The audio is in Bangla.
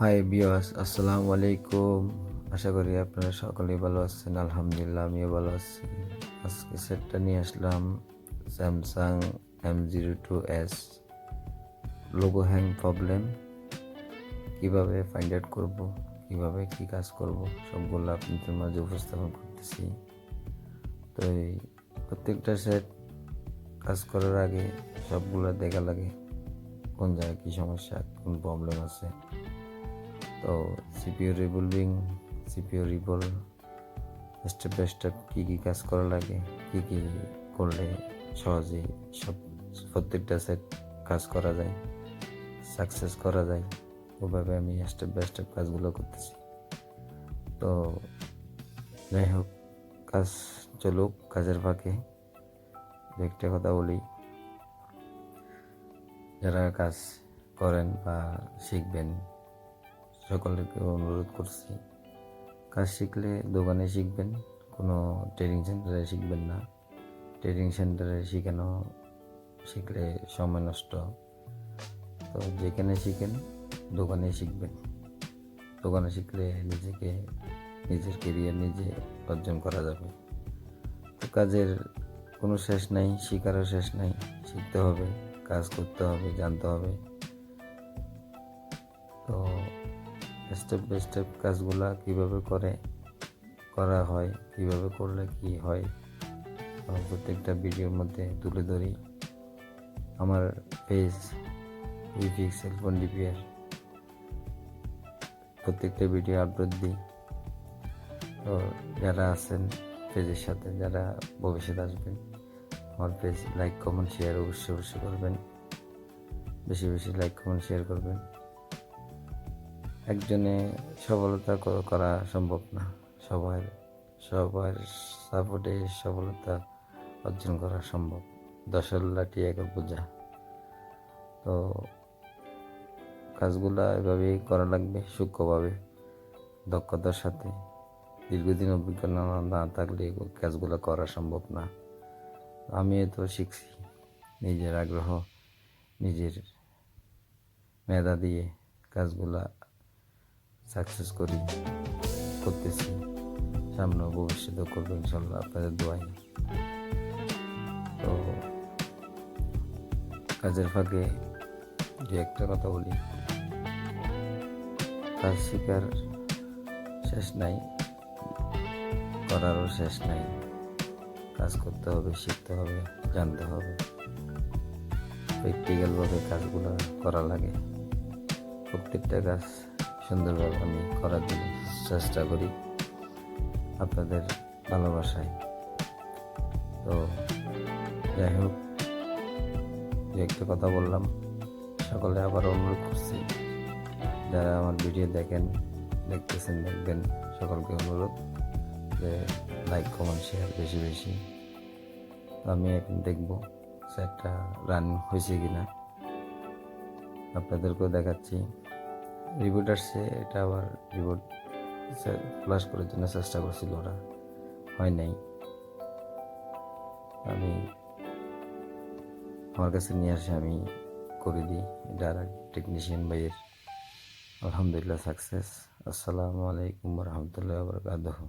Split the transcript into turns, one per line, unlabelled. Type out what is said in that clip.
হাই বিয়াস, আসসালামু আলাইকুম। আশা করি আপনারা সকলেই ভালো আছেন। আলহামদুলিল্লাহ, আমিও ভালো আছি। আজকে সেটটা নিয়ে আসলাম Samsung M02s। Logo hang problem কিভাবে ফাইন্ড আউট করবো, কিভাবে কি কাজ করব, সবগুলো আপনাদের মাঝে উপস্থাপন করতেছি। তো এই প্রত্যেকটা সেট কাজ করার আগে সবগুলো দেখা লাগে কোন জায়গায় কী সমস্যা, কোন প্রবলেম আছে। তো সিপিইউ রিভল স্টেপ বাই স্টেপ কী কী কাজ করা লাগে, কী কী করলে সহজেই সব প্রত্যেকটা সেট কাজ করা যায়, সাকসেস করা যায়, ওভাবে আমি স্টেপ বাই স্টেপ কাজগুলো করতেছি। তো যাই হোক, কাজ চলুক। কাজের ফাঁকে একটা কথা বলি, যারা কাজ করেন বা শিখবেন সকলকে অনুরোধ করছি, কাজ শিখলে দোকানে শিখবেন, কোনো ট্রেনিং সেন্টারে শিখবেন না। ট্রেনিং সেন্টারে শিখলে সময় নষ্ট। তো যেখানে শিখেন দোকানে শিখবেন। দোকানে শিখলে নিজের কেরিয়ার নিজে অর্জন করা যাবে। তো কাজের কোনো শেষ নাই, শিখারও শেষ নাই। শিখতে হবে, কাজ করতে হবে, জানতে হবে। তো স্টেপ বাই স্টেপ কাজগুলা কিভাবে করা হয়, কিভাবে করলে কি হয়, প্রত্যেকটা ভিডিওর মধ্যে তুলে ধরি। আমার পেজ উইফিক্স সেলফোন রিপেয়ার, প্রত্যেকটা ভিডিও আপলোড দিই। তো যারা আছেন পেজের সাথে, যারা ভবিষ্যতে আসবেন, আমার পেজ লাইক কমেন্ট শেয়ার অবশ্যই করবেন। বেশি বেশি লাইক কমেন্ট শেয়ার করবেন। একজনে সফলতা করা সম্ভব না, সবার সাপোর্টে সফলতা অর্জন করা সম্ভব। দশের লাঠি একা বোঝা। তো কাজগুলা এভাবেই করা লাগবে, সূক্ষ্মভাবে, দক্ষতার সাথে। দীর্ঘদিন অভিজ্ঞতা না থাকলে কাজগুলো করা সম্ভব না। আমি তো শিখছি নিজের আগ্রহ, নিজের মেধা দিয়ে কাজগুলা সাকসেস করতেছি। সামনে ভবিষ্যতে করবো ইনশাল্লাহ, আপনাদের দোয়াই। তো কাজের ফাঁকে যে একটা কথা বলি, কাজ শেখার শেষ নাই, করারও শেষ নাই। কাজ করতে হবে, শিখতে হবে, জানতে হবে। প্র্যাকটিক্যালভাবে কাজগুলো করা লাগে। প্রত্যেকটা কাজ সুন্দরভাবে আমি করার জন্য চেষ্টা করি আপনাদের ভালোবাসায়। তো যাই হোক, যে একটা কথা বললাম, সকলে আবার অনুরোধ করছি, যারা আমার ভিডিও দেখবেন, সকলকে অনুরোধ যে লাইক কমেন্ট শেয়ার বেশি বেশি। আমি এখন দেখবো সেটটা রান হয়েছে কিনা, আপনাদেরকেও দেখাচ্ছি। রিবোট আসছে, এটা আবার রিবোট ফ্লাশ করার জন্য চেষ্টা করছিল, ওরা হয় নাই। আমি আমার কাছে নিয়ে আসে আমি করে দিই, এটা আর টেকনিশিয়ান ভাইয়ের। আলহামদুলিল্লাহ সাকসেস। আসসালামু আলাইকুম ওয়া রাহমাতুল্লাহি ওয়া বারাকাতুহু।